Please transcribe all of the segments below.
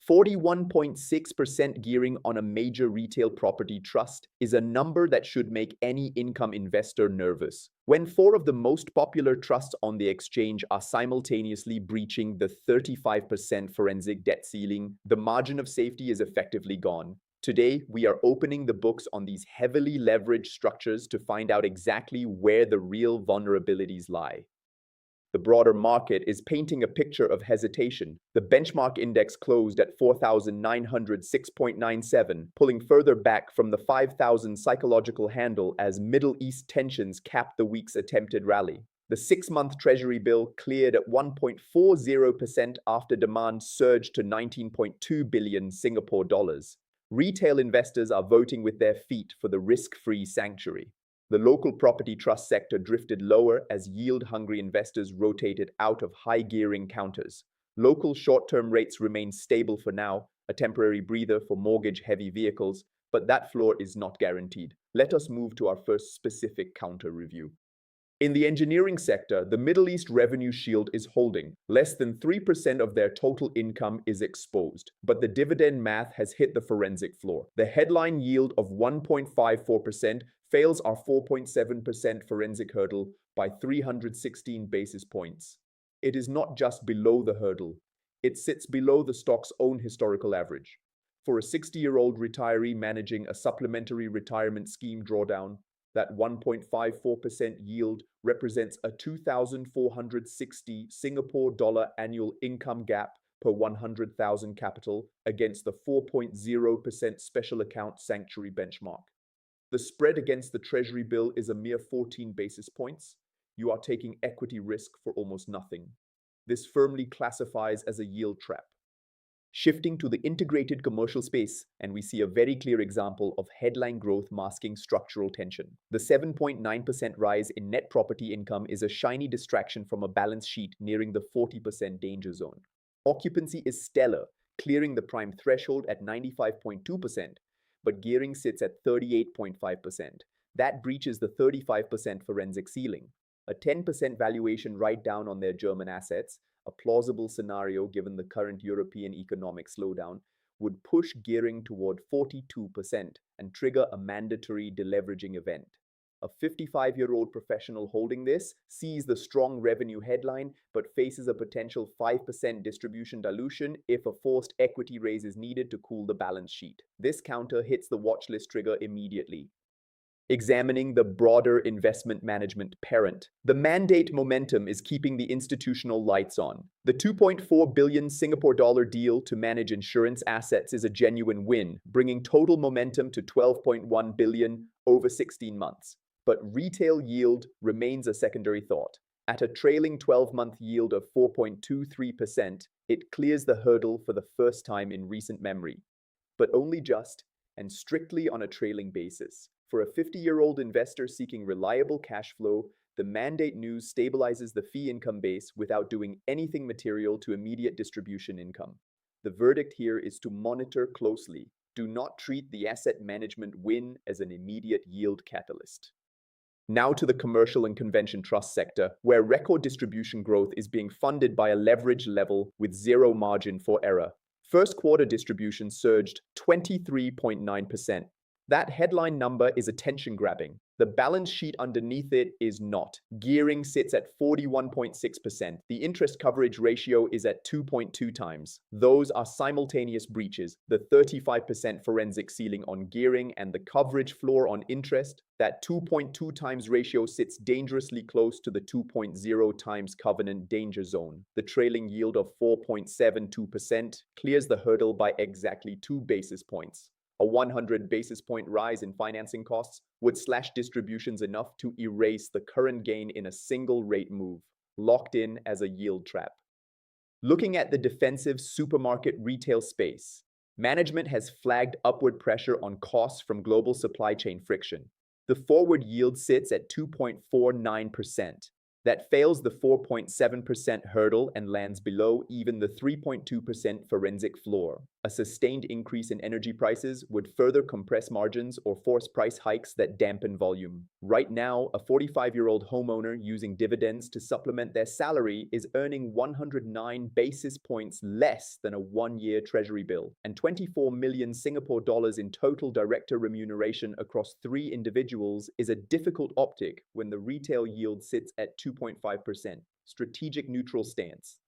41.6% gearing on a major retail property trust is a number that should make any income investor nervous. When four of the most popular trusts on the exchange are simultaneously breaching the 35% forensic debt ceiling, the margin of safety is effectively gone. Today, we are opening the books on these heavily leveraged structures to find out exactly where the real vulnerabilities lie. The broader market is painting a picture of hesitation. The benchmark index closed at 4,906.97, pulling further back from the 5,000 psychological handle as Middle East tensions capped the week's attempted rally. The 6-month Treasury bill cleared at 1.40% after demand surged to 19.2 billion Singapore dollars. Retail investors are voting with their feet for the risk-free sanctuary. The local property trust sector drifted lower as yield-hungry investors rotated out of high-gearing counters. Local short-term rates remain stable for now, a temporary breather for mortgage-heavy vehicles, but that floor is not guaranteed. Let us move to our first specific counter review. In the engineering sector, the Middle East revenue shield is holding. Less than 3% of their total income is exposed, but the dividend math has hit the forensic floor. The headline yield of 1.54% fails our 4.7% forensic hurdle by 316 basis points. It is not just below the hurdle, it sits below the stock's own historical average. For a 60-year-old retiree managing a supplementary retirement scheme drawdown, that 1.54% yield represents a 2,460 Singapore dollar annual income gap per 100,000 capital against the 4.0% special account sanctuary benchmark. The spread against the Treasury bill is a mere 14 basis points. You are taking equity risk for almost nothing. This firmly classifies as a yield trap. Shifting to the integrated commercial space, and we see a very clear example of headline growth masking structural tension. The 7.9% rise in net property income is a shiny distraction from a balance sheet nearing the 40% danger zone. Occupancy is stellar, clearing the prime threshold at 95.2%, but gearing sits at 38.5%. That breaches the 35% forensic ceiling. A 10% valuation write-down on their German assets, a plausible scenario given the current European economic slowdown, would push gearing toward 42% and trigger a mandatory deleveraging event. A 55-year-old professional holding this sees the strong revenue headline but faces a potential 5% distribution dilution if a forced equity raise is needed to cool the balance sheet. This counter hits the watchlist trigger immediately. Examining the broader investment management parent, the mandate momentum is keeping the institutional lights on. The 2.4 billion Singapore dollar deal to manage insurance assets is a genuine win, bringing total momentum to 12.1 billion over 16 months. But retail yield remains a secondary thought. At a trailing 12-month yield of 4.23%, it clears the hurdle for the first time in recent memory, but only just and strictly on a trailing basis. For a 50-year-old investor seeking reliable cash flow, the mandate news stabilizes the fee income base without doing anything material to immediate distribution income. The verdict here is to monitor closely. Do not treat the asset management win as an immediate yield catalyst. Now to the commercial and convention trust sector, where record distribution growth is being funded by a leverage level with zero margin for error. First quarter distribution surged 23.9%. That headline number is attention-grabbing. The balance sheet underneath it is not. Gearing sits at 41.6%. The interest coverage ratio is at 2.2 times. Those are simultaneous breaches. The 35% forensic ceiling on gearing and the coverage floor on interest. That 2.2 times ratio sits dangerously close to the 2.0 times covenant danger zone. The trailing yield of 4.72% clears the hurdle by exactly 2 basis points. A 100 basis point rise in financing costs would slash distributions enough to erase the current gain in a single rate move, locked in as a yield trap. Looking at the defensive supermarket retail space, management has flagged upward pressure on costs from global supply chain friction. The forward yield sits at 2.49%. That fails the 4.7% hurdle and lands below even the 3.2% forensic floor. A sustained increase in energy prices would further compress margins or force price hikes that dampen volume. Right now, a 45-year-old homeowner using dividends to supplement their salary is earning 109 basis points less than a one-year treasury bill, and 24 million Singapore dollars in total director remuneration across 3 individuals is a difficult optic when the retail yield sits at 2.5%. Strategic neutral stance.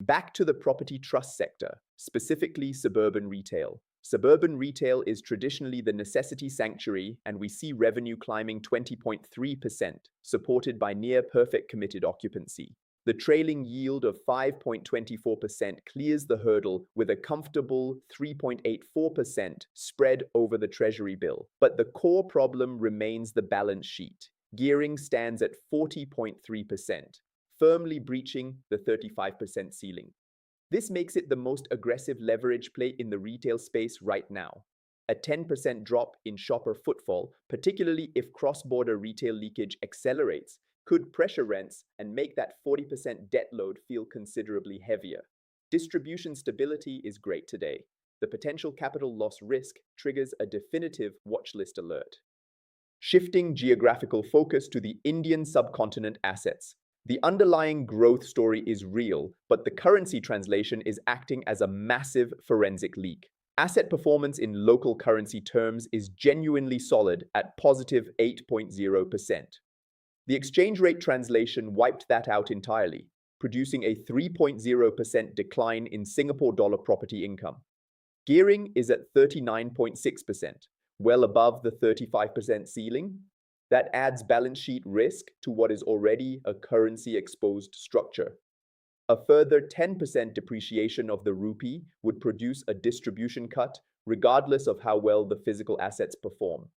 Back to the property trust sector, specifically suburban retail. Suburban retail is traditionally the necessity sanctuary, and we see revenue climbing 20.3%, supported by near-perfect committed occupancy. The trailing yield of 5.24% clears the hurdle with a comfortable 3.84% spread over the treasury bill. But the core problem remains the balance sheet. Gearing stands at 40.3%. Firmly breaching the 35% ceiling. This makes it the most aggressive leverage play in the retail space right now. A 10% drop in shopper footfall, particularly if cross-border retail leakage accelerates, could pressure rents and make that 40% debt load feel considerably heavier. Distribution stability is great today. The potential capital loss risk triggers a definitive watchlist alert. Shifting geographical focus to the Indian subcontinent assets. The underlying growth story is real, but the currency translation is acting as a massive forensic leak. Asset performance in local currency terms is genuinely solid at positive 8.0%. The exchange rate translation wiped that out entirely, producing a 3.0% decline in Singapore dollar property income. Gearing is at 39.6%, well above the 35% ceiling. That adds balance sheet risk to what is already a currency-exposed structure. A further 10% depreciation of the rupee would produce a distribution cut, regardless of how well the physical assets perform.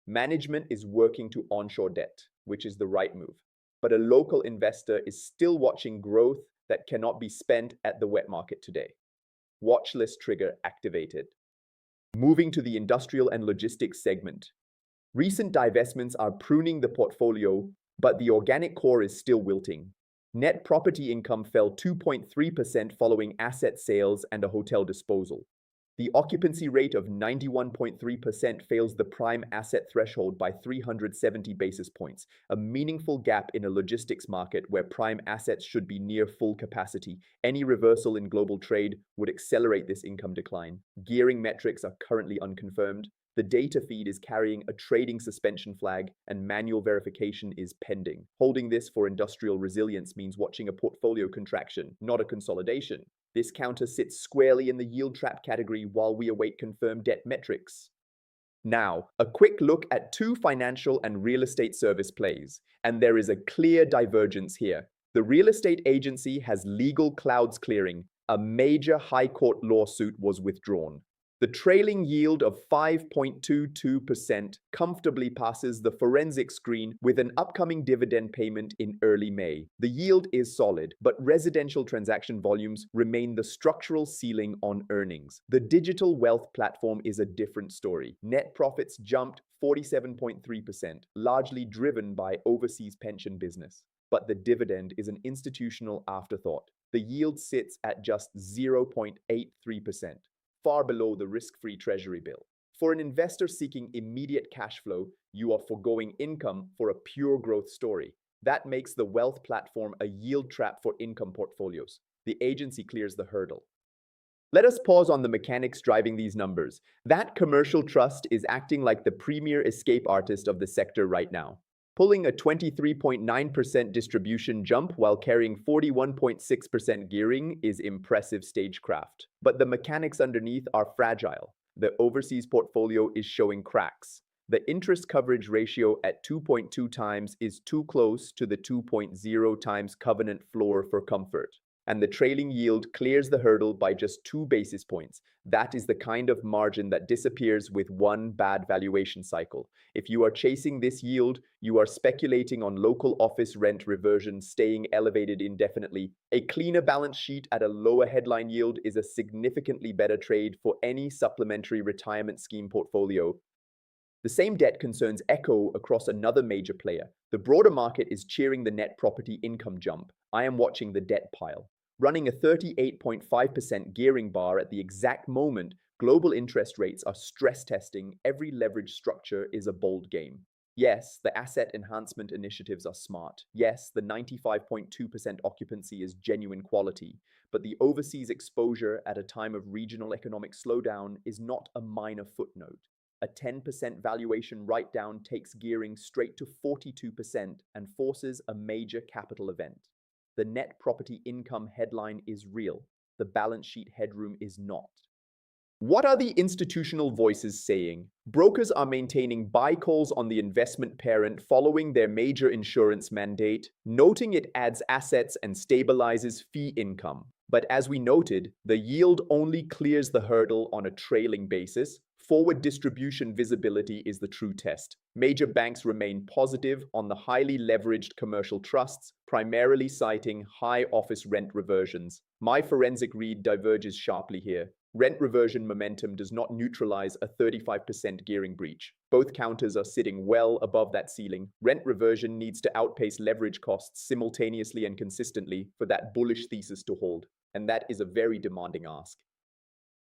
Management is working to onshore debt, which is the right move. But a local investor is still watching growth that cannot be spent at the wet market today. Watchlist trigger activated. Moving to the industrial and logistics segment. Recent divestments are pruning the portfolio, but the organic core is still wilting. Net property income fell 2.3% following asset sales and a hotel disposal. The occupancy rate of 91.3% fails the prime asset threshold by 370 basis points, a meaningful gap in a logistics market where prime assets should be near full capacity. Any reversal in global trade would accelerate this income decline. Gearing metrics are currently unconfirmed. The data feed is carrying a trading suspension flag, and manual verification is pending. Holding this for industrial resilience means watching a portfolio contraction, not a consolidation. This counter sits squarely in the yield trap category while we await confirmed debt metrics. Now, a quick look at 2 financial and real estate service plays, and there is a clear divergence here. The real estate agency has legal clouds clearing. A major high court lawsuit was withdrawn. The trailing yield of 5.22% comfortably passes the forensic screen with an upcoming dividend payment in early May. The yield is solid, but residential transaction volumes remain the structural ceiling on earnings. The digital wealth platform is a different story. Net profits jumped 47.3%, largely driven by overseas pension business. But the dividend is an institutional afterthought. The yield sits at just 0.83%. Far below the risk-free treasury bill. For an investor seeking immediate cash flow, you are foregoing income for a pure growth story. That makes the wealth platform a yield trap for income portfolios. The agency clears the hurdle. Let us pause on the mechanics driving these numbers. That commercial trust is acting like the premier escape artist of the sector right now. Pulling a 23.9% distribution jump while carrying 41.6% gearing is impressive stagecraft. But the mechanics underneath are fragile. The overseas portfolio is showing cracks. The interest coverage ratio at 2.2 times is too close to the 2.0 times covenant floor for comfort. And the trailing yield clears the hurdle by just 2 basis points. That is the kind of margin that disappears with one bad valuation cycle. If you are chasing this yield, you are speculating on local office rent reversion staying elevated indefinitely. A cleaner balance sheet at a lower headline yield is a significantly better trade for any supplementary retirement scheme portfolio. The same debt concerns echo across another major player. The broader market is cheering the net property income jump. I am watching the debt pile. running a 38.5% gearing bar at the exact moment global interest rates are stress testing every leverage structure is a bold game. Yes, the asset enhancement initiatives are smart. Yes, the 95.2% occupancy is genuine quality. But the overseas exposure at a time of regional economic slowdown is not a minor footnote. A 10% valuation write-down takes gearing straight to 42% and forces a major capital event. The net property income headline is real. The balance sheet headroom is not. What are the institutional voices saying? Brokers are maintaining buy calls on the investment parent following their major insurance mandate, noting it adds assets and stabilizes fee income. But as we noted, the yield only clears the hurdle on a trailing basis. Forward distribution visibility is the true test. Major banks remain positive on the highly leveraged commercial trusts, primarily citing high office rent reversions. My forensic read diverges sharply here. Rent reversion momentum does not neutralize a 35% gearing breach. Both counters are sitting well above that ceiling. Rent reversion needs to outpace leverage costs simultaneously and consistently for that bullish thesis to hold. And that is a very demanding ask.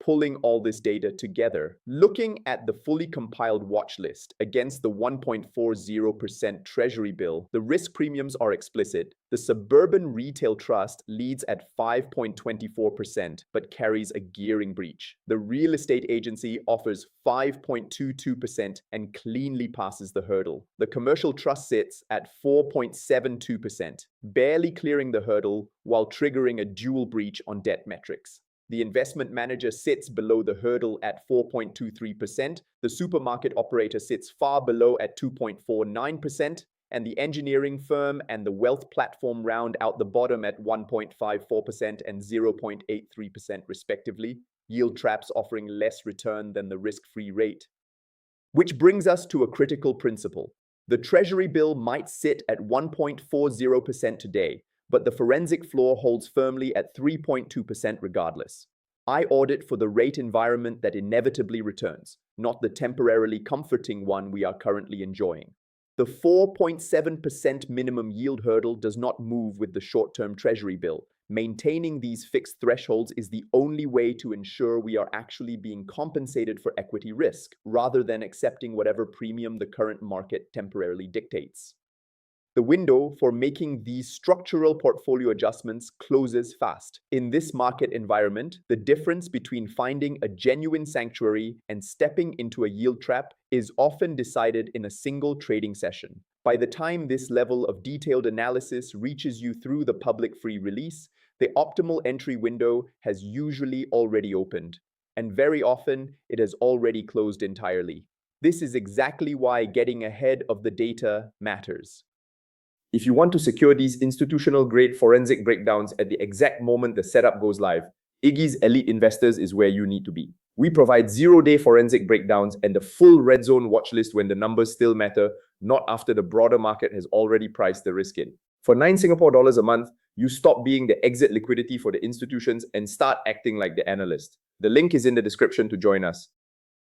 Pulling all this data together, looking at the fully compiled watch list against the 1.40% Treasury bill, the risk premiums are explicit. The Suburban Retail Trust leads at 5.24% but carries a gearing breach. The Real Estate Agency offers 5.22% and cleanly passes the hurdle. The Commercial Trust sits at 4.72%, barely clearing the hurdle while triggering a dual breach on debt metrics. The investment manager sits below the hurdle at 4.23%, the supermarket operator sits far below at 2.49%, and the engineering firm and the wealth platform round out the bottom at 1.54% and 0.83% respectively, yield traps offering less return than the risk-free rate. Which brings us to a critical principle. The Treasury bill might sit at 1.40% today, but the forensic floor holds firmly at 3.2% regardless. I audit for the rate environment that inevitably returns, not the temporarily comforting one we are currently enjoying. The 4.7% minimum yield hurdle does not move with the short-term Treasury bill. Maintaining these fixed thresholds is the only way to ensure we are actually being compensated for equity risk, rather than accepting whatever premium the current market temporarily dictates. The window for making these structural portfolio adjustments closes fast. In this market environment, the difference between finding a genuine sanctuary and stepping into a yield trap is often decided in a single trading session. By the time this level of detailed analysis reaches you through the public free release, the optimal entry window has usually already opened, and very often it has already closed entirely. This is exactly why getting ahead of the data matters. If you want to secure these institutional-grade forensic breakdowns at the exact moment the setup goes live, Iggy's Elite Investors is where you need to be. We provide zero-day forensic breakdowns and the full red zone watchlist when the numbers still matter, not after the broader market has already priced the risk in. For $9 a month, you stop being the exit liquidity for the institutions and start acting like the analyst. The link is in the description to join us.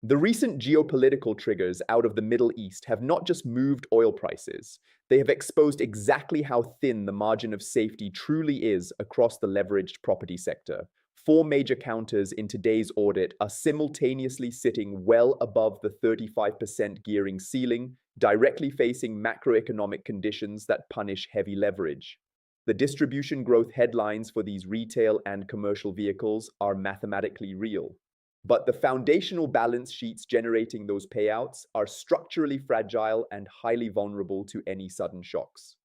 The recent geopolitical triggers out of the Middle East have not just moved oil prices, they have exposed exactly how thin the margin of safety truly is across the leveraged property sector. Four major counters in today's audit are simultaneously sitting well above the 35% gearing ceiling, directly facing macroeconomic conditions that punish heavy leverage. The distribution growth headlines for these retail and commercial vehicles are mathematically real. But the foundational balance sheets generating those payouts are structurally fragile and highly vulnerable to any sudden shocks.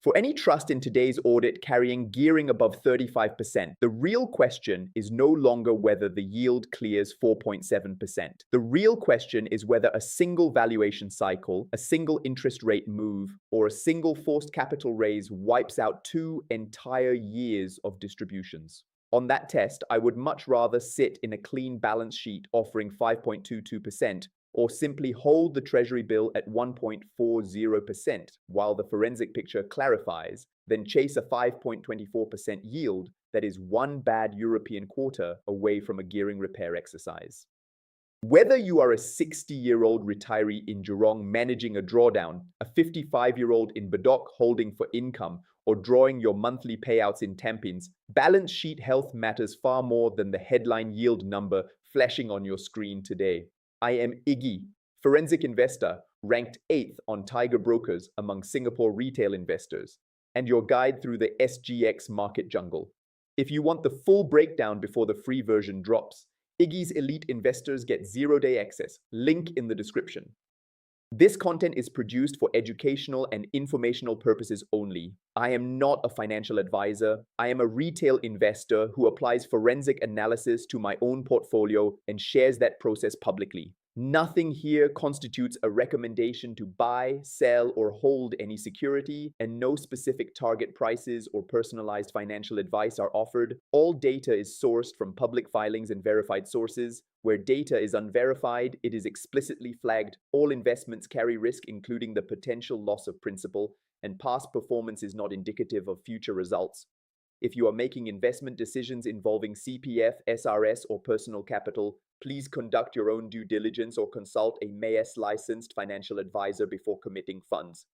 For any trust in today's audit carrying gearing above 35%, the real question is no longer whether the yield clears 4.7%. The real question is whether a single valuation cycle, a single interest rate move, or a single forced capital raise wipes out 2 entire years of distributions. On that test, I would much rather sit in a clean balance sheet offering 5.22% or simply hold the Treasury bill at 1.40% while the forensic picture clarifies, than chase a 5.24% yield that is one bad European quarter away from a gearing repair exercise. Whether you are a 60-year-old retiree in Jurong managing a drawdown, a 55-year-old in Badok holding for income, or drawing your monthly payouts in tempins, balance sheet health matters far more than the headline yield number flashing on your screen today. I am Iggy, forensic investor, ranked 8th on Tiger Brokers among Singapore retail investors, and your guide through the SGX market jungle. If you want the full breakdown before the free version drops, Iggy's elite investors get 0-day access. Link in the description. This content is produced for educational and informational purposes only. I am not a financial advisor. I am a retail investor who applies forensic analysis to my own portfolio and shares that process publicly. Nothing here constitutes a recommendation to buy, sell, or hold any security, and no specific target prices or personalized financial advice are offered. All data is sourced from public filings and verified sources. Where data is unverified, it is explicitly flagged. All investments carry risk, including the potential loss of principal, and past performance is not indicative of future results. If you are making investment decisions involving CPF, SRS, or personal capital, please conduct your own due diligence or consult a MAS licensed financial advisor before committing funds.